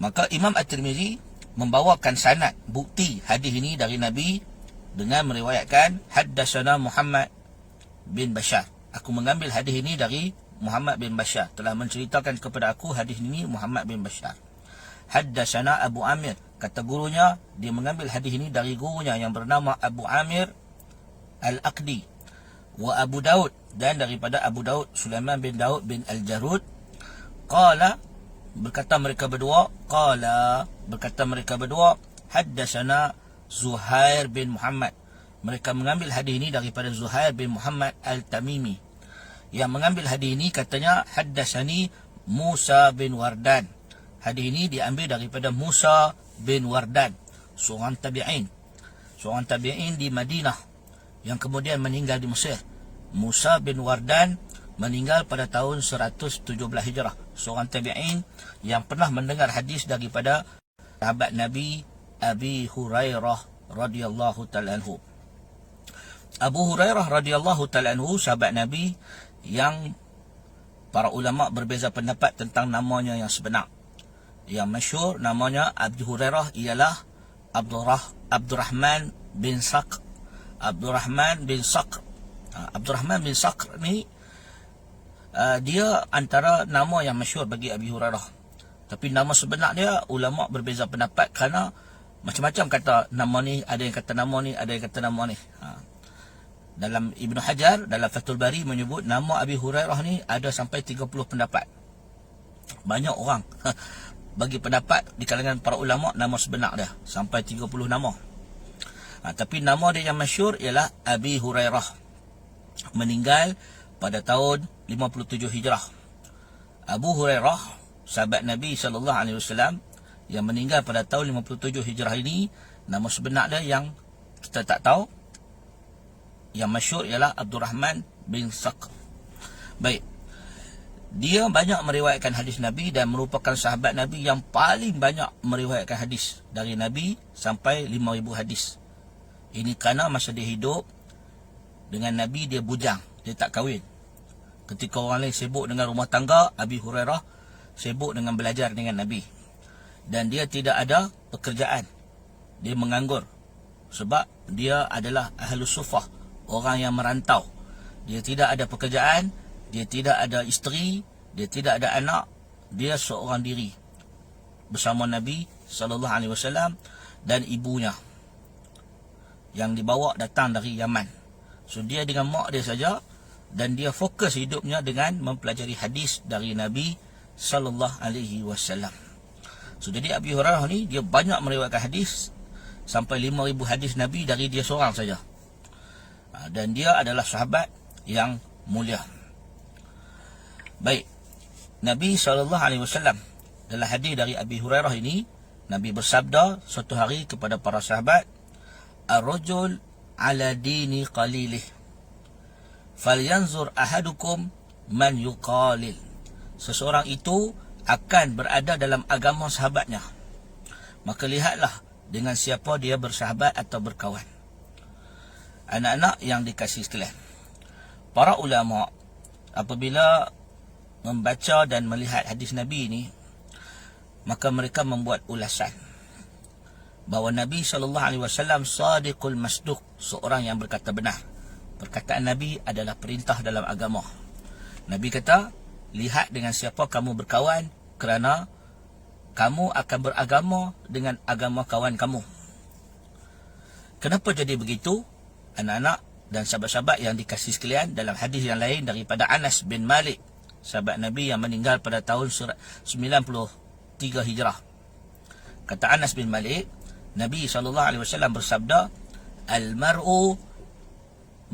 Maka Imam At-Tirmizi membawakan sanad bukti hadis ini dari Nabi dengan meriwayatkan haddatsana Muhammad bin Bashar. Aku mengambil hadis ini dari Muhammad bin Bashar, telah menceritakan kepada aku hadis ini Muhammad bin Bashar. Haddatsana Abu Amir, kata gurunya, dia mengambil hadis ini dari gurunya yang bernama Abu Amir Al-Aqdi. Wa Abu Daud, dan daripada Abu Daud Sulaiman bin Daud bin Al-Jarud. Qala, berkata mereka berdua, haddatsana Zuhair bin Muhammad. Mereka mengambil hadis ini daripada Zuhair bin Muhammad Al-Tamimi. Yang mengambil hadis ini katanya haddatsani Musa bin Wardan. Hadis ini diambil daripada Musa bin Wardan, seorang tabi'in di Madinah yang kemudian meninggal di Mesir. Musa bin Wardan meninggal pada tahun 117 Hijrah, seorang tabi'in yang pernah mendengar hadis daripada sahabat Nabi Abi Hurairah radhiyallahu ta'ala anhu. Abu Hurairah radhiyallahu ta'ala anhu, sahabat Nabi yang para ulama berbeza pendapat tentang namanya yang sebenar. Yang masyhur namanya Abu Hurairah ialah Abdurrahman bin Saqr. Abdurrahman bin Saqr ni dia antara nama yang masyhur bagi Abi Hurairah. Tapi nama sebenar dia ulama berbeza pendapat kerana macam-macam kata nama ni, ada yang kata nama ni, ada yang kata nama ni. Dalam Ibn Hajar dalam Fathul Bari menyebut nama Abi Hurairah ni ada sampai 30 pendapat. Banyak orang bagi pendapat di kalangan para ulama nama sebenar dia sampai 30 nama. Tapi nama dia yang masyhur ialah Abi Hurairah, meninggal pada tahun 57 Hijrah. Abu Hurairah, sahabat Nabi SAW yang meninggal pada tahun 57 Hijrah ini, nama sebenar dia yang kita tak tahu. Yang masyhur ialah Abdurrahman bin Saqr. Baik, dia banyak meriwayatkan hadis Nabi dan merupakan sahabat Nabi yang paling banyak meriwayatkan hadis dari Nabi, sampai 5,000 hadis. Ini kerana masa dia hidup dengan Nabi, dia bujang, dia tak kahwin. Ketika orang lain sibuk dengan rumah tangga, Abi Hurairah sibuk dengan belajar dengan Nabi. Dan dia tidak ada pekerjaan, dia menganggur. Sebab dia adalah ahlus sufah, orang yang merantau. Dia tidak ada pekerjaan, dia tidak ada isteri, dia tidak ada anak, dia seorang diri bersama Nabi SAW dan ibunya yang dibawa datang dari Yaman. So dia dengan mak dia saja, dan dia fokus hidupnya dengan mempelajari hadis dari Nabi SAW. So jadi Abi Hurairah ni dia banyak meriwayatkan hadis, sampai 5,000 hadis Nabi dari dia seorang saja. Dan dia adalah sahabat yang mulia. Baik, Nabi SAW dalam hadis dari Abi Hurairah ini, Nabi bersabda suatu hari kepada para sahabat, ar-rajul ala dini qalilih falyanzur ahadukum man yuqalil. Seseorang itu akan berada dalam agama sahabatnya, maka lihatlah dengan siapa dia bersahabat atau berkawan. Anak-anak yang dikasihi sekalian, para ulama apabila membaca dan melihat hadis Nabi ini, maka mereka membuat ulasan bahawa Nabi SAW sadiqul masduq, seorang yang berkata benar. Perkataan Nabi adalah perintah dalam agama. Nabi kata, lihat dengan siapa kamu berkawan, kerana kamu akan beragama dengan agama kawan kamu. Kenapa jadi begitu? Anak-anak dan sahabat-sahabat yang dikasihi sekalian, dalam hadis yang lain daripada Anas bin Malik, sahabat Nabi yang meninggal pada tahun 93 Hijrah. Kata Anas bin Malik, Nabi SAW bersabda, al-mar'u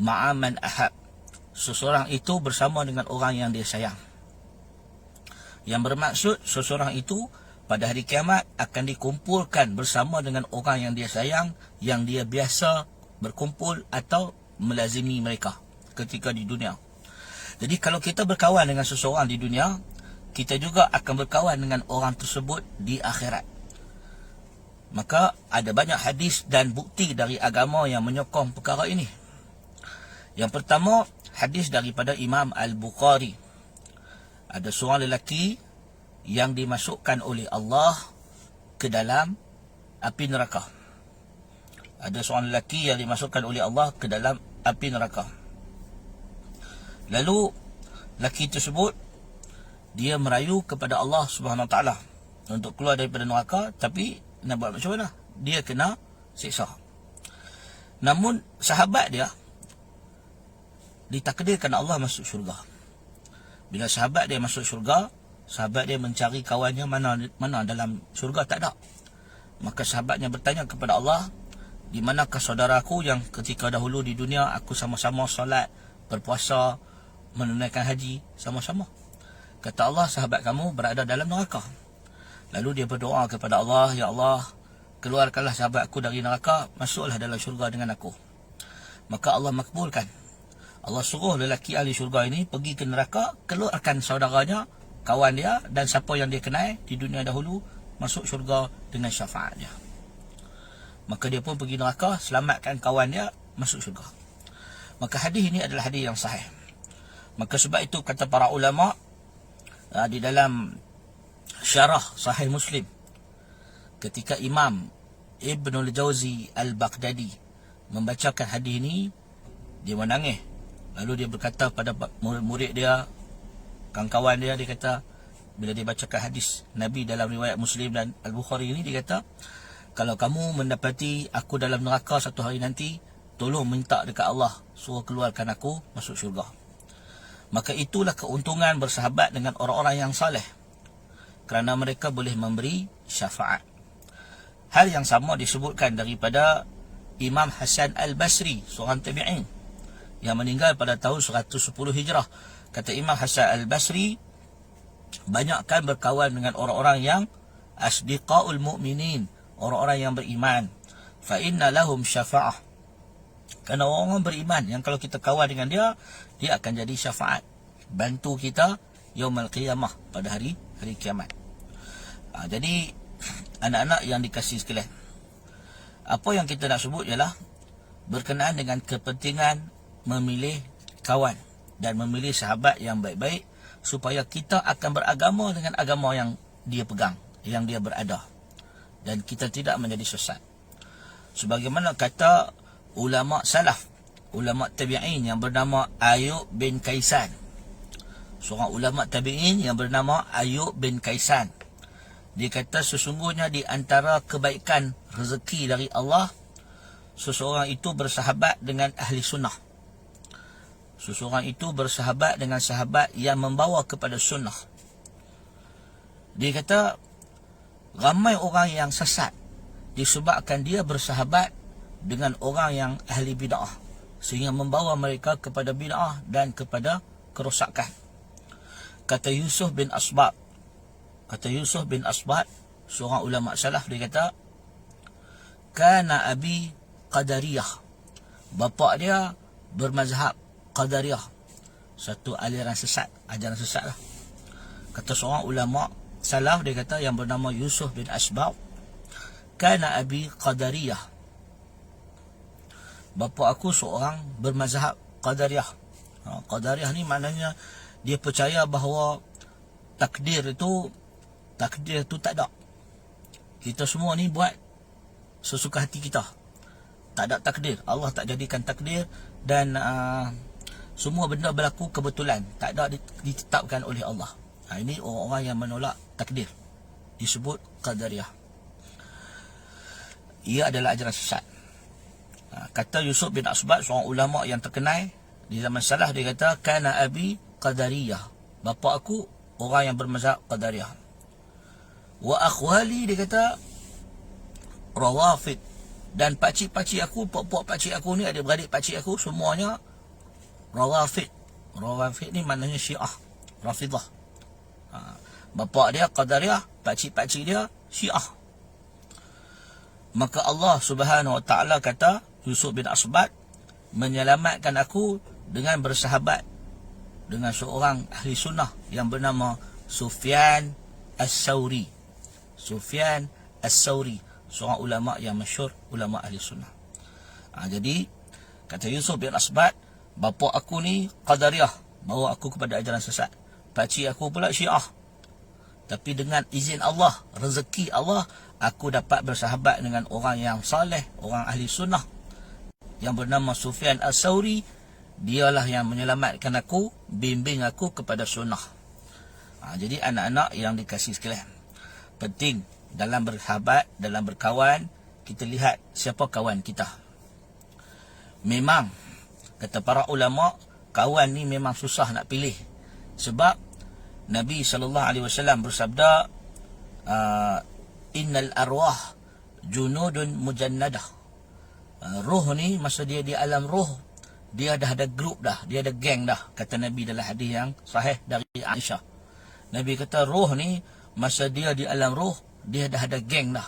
ma'aman ahab. Seseorang itu bersama dengan orang yang dia sayang. Yang bermaksud seseorang itu pada hari kiamat akan dikumpulkan bersama dengan orang yang dia sayang, yang dia biasa berkumpul atau melazimi mereka ketika di dunia. Jadi kalau kita berkawan dengan seseorang di dunia, kita juga akan berkawan dengan orang tersebut di akhirat. Maka ada banyak hadis dan bukti dari agama yang menyokong perkara ini. Yang pertama, hadis daripada Imam Al-Bukhari. Ada seorang lelaki yang dimasukkan oleh Allah ke dalam api neraka. Ada seorang lelaki yang dimasukkan oleh Allah ke dalam api neraka. Lalu lelaki tersebut dia merayu kepada Allah Subhanahu Wa Taala untuk keluar daripada neraka, tapi nak buat macam mana? Dia kena siksa. Namun sahabat dia ditakdirkan Allah masuk syurga. Bila sahabat dia masuk syurga, sahabat dia mencari kawannya mana dalam syurga, tak ada. Maka sahabatnya bertanya kepada Allah, di manakah saudaraku yang ketika dahulu di dunia aku sama-sama solat, berpuasa, menunaikan haji sama-sama? Kata Allah, sahabat kamu berada dalam neraka. Lalu dia berdoa kepada Allah, ya Allah, keluarkanlah sahabatku dari neraka, masuklah dalam syurga dengan aku. Maka Allah makbulkan. Allah suruh lelaki ahli syurga ini pergi ke neraka, keluarkan saudaranya, kawan dia dan siapa yang dia kenal di dunia dahulu, masuk syurga dengan syafaat dia. Maka dia pun pergi neraka, selamatkan kawan dia, masuk syurga. Maka hadis ini adalah hadis yang sahih. Maka sebab itu kata para ulama di dalam syarah Sahih Muslim, ketika Imam Ibnul Jauzi Al-Baghdadi membacakan hadis ini, dia menangis. Lalu dia berkata pada murid dia, kawan-kawan dia, dia kata, bila dia bacakan hadis Nabi dalam riwayat Muslim dan Al-Bukhari ini, dia kata, kalau kamu mendapati aku dalam neraka satu hari nanti, tolong minta dekat Allah, suruh keluarkan aku masuk syurga. Maka itulah keuntungan bersahabat dengan orang-orang yang saleh, kerana mereka boleh memberi syafaat. Hal yang sama disebutkan daripada Imam Hasan Al-Basri, seorang tabi'in yang meninggal pada tahun 110 Hijrah. Kata Imam Hasan Al-Basri, banyakkan berkawan dengan orang-orang yang asdiqaul mu'minin, orang-orang yang beriman. Fa inna lahum syafa'ah. Kerana orang-orang beriman yang kalau kita kawan dengan dia, dia akan jadi syafaat, bantu kita yaumul qiyamah, pada hari kiamat. Jadi anak-anak yang dikasihi sekalian, apa yang kita nak sebut ialah berkenaan dengan kepentingan memilih kawan dan memilih sahabat yang baik-baik, supaya kita akan beragama dengan agama yang dia pegang, yang dia berada, dan kita tidak menjadi sesat. Sebagaimana kata ulama salaf, ulama tabi'in yang bernama Ayub bin Kaisan, seorang ulama tabi'in yang bernama Ayub bin Kaisan, dia kata sesungguhnya di antara kebaikan rezeki dari Allah, seseorang itu bersahabat dengan ahli sunnah. Seseorang itu bersahabat dengan sahabat yang membawa kepada sunnah. Dia kata ramai orang yang sesat disebabkan dia bersahabat dengan orang yang ahli bid'ah, sehingga membawa mereka kepada bid'ah dan kepada kerosakan. Kata Yusuf bin Asbat, seorang ulama salaf, dia kata, kana abi qadariyah, bapa dia bermazhab qadariyah, satu aliran sesat, ajaran sesat lah. Kata seorang ulama salaf, dia kata, yang bernama Yusuf bin Asbat, kana abi qadariyah, bapa aku seorang bermazhab qadariyah. Qadariyah ni maknanya dia percaya bahawa takdir itu tak ada. Kita semua ni buat sesuka hati kita. Tak ada takdir. Allah tak jadikan takdir, dan semua benda berlaku kebetulan, tak ada ditetapkan oleh Allah. Ini orang-orang yang menolak takdir, disebut qadariyah. Ia adalah ajaran sesat. Kata Yusuf bin Asbat, seorang ulama yang terkenal di zaman salaf, dia kata, kana abi qadariyah, bapa aku orang yang bermazhab qadariyah. Wa akhwali, dia kata, rawafid, dan pakcik-pakcik aku, puak-puak pakcik aku ni, adik-beradik pakcik aku, semuanya rawafid. Rawafid ni maknanya Syiah, Rafidah. Bapa dia qadariyah, pakcik-pakcik dia Syiah. Maka Allah Subhanahu Wa Taala kata, Yusuf bin Asbat menyelamatkan aku dengan bersahabat dengan seorang ahli sunnah yang bernama Sufyan As-Sawri. Sufyan As-Sawri, seorang ulama yang masyhur, ulama ahli sunnah. Jadi kata Yusuf bin Asbat, bapa aku ni qadariyah, bawa aku kepada ajaran sesat. Pakcik aku pula Syiah. Tapi dengan izin Allah, rezeki Allah, aku dapat bersahabat dengan orang yang saleh, orang ahli sunnah yang bernama Sufyan As-Sauri. Dialah yang menyelamatkan aku, bimbing aku kepada sunnah. Jadi anak-anak yang dikasihi sekalian, penting dalam bersahabat, dalam berkawan, kita lihat siapa kawan kita. Memang kata para ulama, kawan ni memang susah nak pilih. Sebab Nabi SAW bersabda, innal arwah junudun mujannadah. Roh ni masa dia di alam roh, dia dah ada grup dah, dia ada geng dah. Kata Nabi dalam hadis yang sahih dari Aisyah. Nabi kata roh ni masa dia di alam roh, dia dah ada geng dah.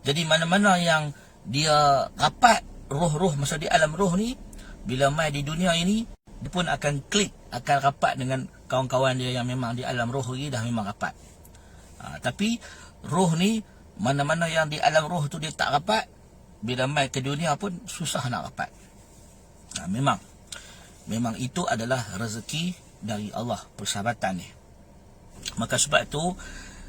Jadi mana-mana yang dia rapat roh-roh masa di alam roh ni, bila mai di dunia ini, dia pun akan klik, akan rapat dengan kawan-kawan dia yang memang di alam roh ni dah memang rapat. Tapi roh ni, mana-mana yang di alam roh tu dia tak rapat, bila mai ke dunia pun susah nak rapat. Memang itu adalah rezeki dari Allah, persahabatan ni. Maka sebab itu,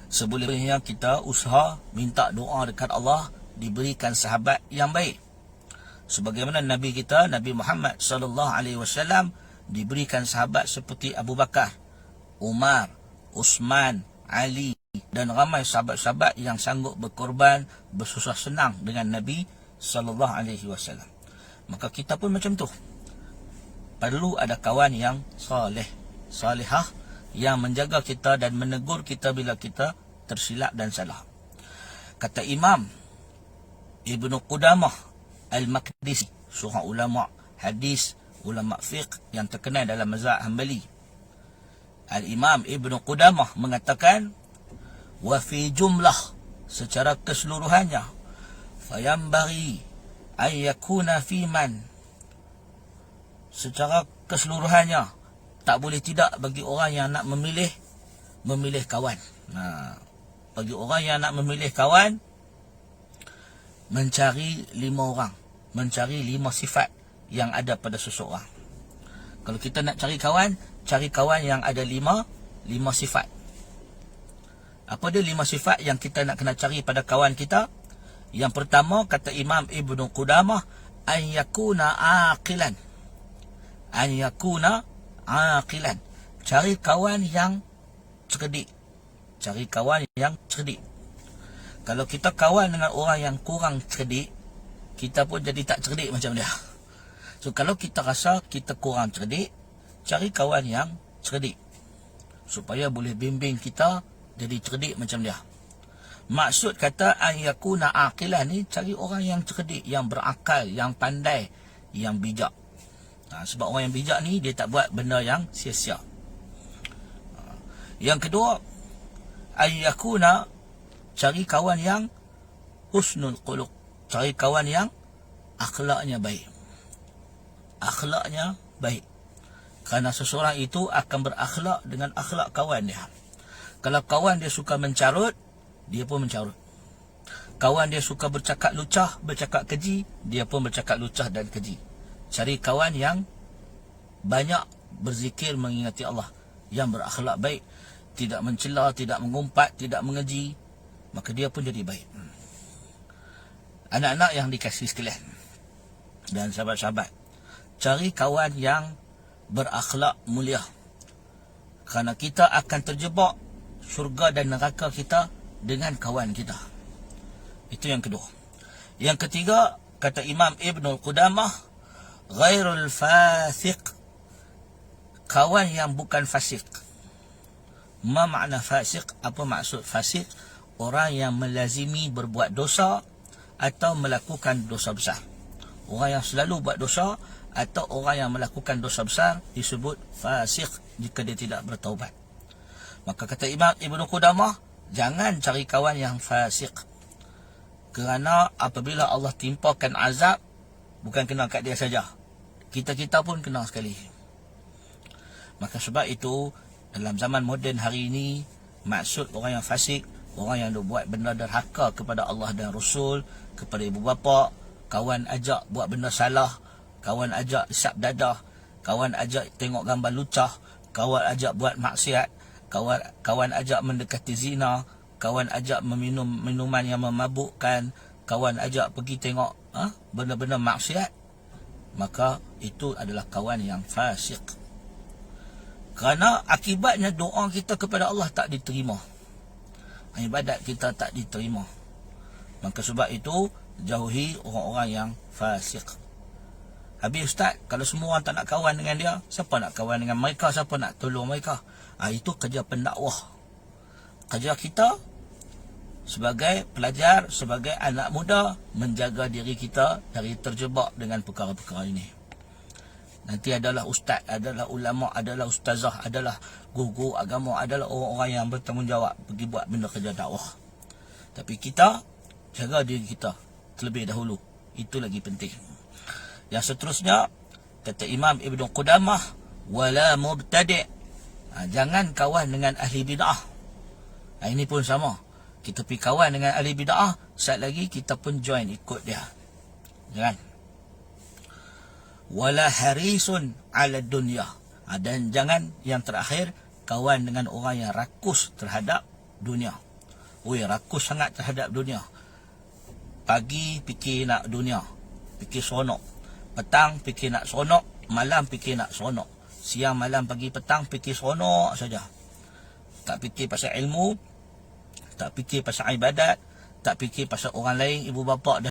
seboleh-bolehnya kita usaha minta doa dekat Allah, diberikan sahabat yang baik. Sebagaimana Nabi kita, Nabi Muhammad SAW, diberikan sahabat seperti Abu Bakar, Umar, Uthman, Ali dan ramai sahabat-sahabat yang sanggup berkorban, bersusah senang dengan Nabi SAW. Maka kita pun macam tu. Perlu ada kawan yang saleh, salihah, yang menjaga kita dan menegur kita bila kita tersilap dan salah. Kata Imam Ibn Qudamah Al-Maqdisi, seorang ulama hadis, ulama fiqh yang terkenal dalam mazhab Hanbali. Al-Imam Ibn Qudamah mengatakan, wa fi jumlah, secara keseluruhannya, fayambaghi an yakuna fi man, secara keseluruhannya tak boleh tidak bagi orang yang nak memilih kawan. Bagi orang yang nak memilih kawan, mencari 5 orang, mencari 5 sifat yang ada pada seseorang. Kalau kita nak cari kawan yang ada 5 sifat. Apa dia 5 sifat yang kita nak kena cari pada kawan kita? Yang pertama, kata Imam Ibn Qudamah, an yakuna aqilan. An yakuna aqilan. Cari kawan yang cerdik. Cari kawan yang cerdik. Kalau kita kawan dengan orang yang kurang cerdik, kita pun jadi tak cerdik macam dia. So kalau kita rasa kita kurang cerdik, cari kawan yang cerdik, supaya boleh bimbing kita jadi cerdik macam dia. Maksud kata an yakuna aqilan ni, cari orang yang cerdik, yang berakal, yang pandai, yang bijak. Sebab orang yang bijak ni, dia tak buat benda yang sia-sia. Yang kedua, an yakuna, cari kawan yang husnul khuluq. Cari kawan yang akhlaknya baik. Akhlaknya baik. Kerana seseorang itu akan berakhlak dengan akhlak kawan dia. Kalau kawan dia suka mencarut, dia pun mencarut. Kawan dia suka bercakap lucah, bercakap keji, dia pun bercakap lucah dan keji. Cari kawan yang banyak berzikir mengingati Allah, yang berakhlak baik, tidak mencela, tidak mengumpat, tidak mengeji, maka dia pun jadi baik. Anak-anak yang dikasihi sekalian dan sahabat-sahabat, cari kawan yang berakhlak mulia, kerana kita akan terjebak syurga dan neraka kita dengan kawan kita. Itu yang kedua. Yang ketiga, kata Imam Ibn Qudamah, ghairul fasiq, kawan yang bukan fasik. Ma makna fasik? Apa maksud fasik? Orang yang melazimi berbuat dosa atau melakukan dosa besar. Orang yang selalu buat dosa atau orang yang melakukan dosa besar disebut fasik jika dia tidak bertaubat. Maka kata Imam Ibn Qudamah, jangan cari kawan yang fasik. Kerana apabila Allah timpakan azab, bukan kena kat dia saja, kita-kita pun kena sekali. Maka sebab itu, dalam zaman moden hari ini, maksud orang yang fasik, orang yang buat benda derhaka kepada Allah dan Rasul, kepada ibu bapa, kawan ajak buat benda salah, kawan ajak isap dadah, kawan ajak tengok gambar lucah, kawan ajak buat maksiat, kawan ajak mendekati zina, kawan ajak meminum minuman yang memabukkan, kawan ajak pergi tengok benda-benda maksiat, maka itu adalah kawan yang fasik. Kerana akibatnya doa kita kepada Allah tak diterima, ibadat kita tak diterima. Maka sebab itu jauhi orang-orang yang fasik. Habis ustaz, kalau semua orang tak nak kawan dengan dia, siapa nak kawan dengan mereka, siapa nak tolong mereka? Itu kerja pendakwah. Kerja kita sebagai pelajar, sebagai anak muda, menjaga diri kita dari terjebak dengan perkara-perkara ini. Nanti adalah ustaz, adalah ulama, adalah ustazah, adalah guru agama, adalah orang-orang yang bertanggungjawab pergi buat benda kerja dakwah. Tapi kita jaga diri kita terlebih dahulu. Itu lagi penting. Yang seterusnya, kata Imam Ibn Qudamah, wala mubtadi'. Jangan kawan dengan ahli bid'ah. Ini pun sama. Kita pergi kawan dengan ahli bid'ah, saat lagi kita pun join ikut dia. Jangan. Wala harisun ala dunya. Dan jangan yang terakhir, kawan dengan orang yang rakus terhadap dunia. Rakus sangat terhadap dunia. Pagi fikir nak dunia, fikir seronok. Petang fikir nak seronok, malam fikir nak seronok. Siang, malam, pagi, petang fikir seronok saja. Tak fikir pasal ilmu, tak fikir pasal ibadat, tak fikir pasal orang lain, ibu bapa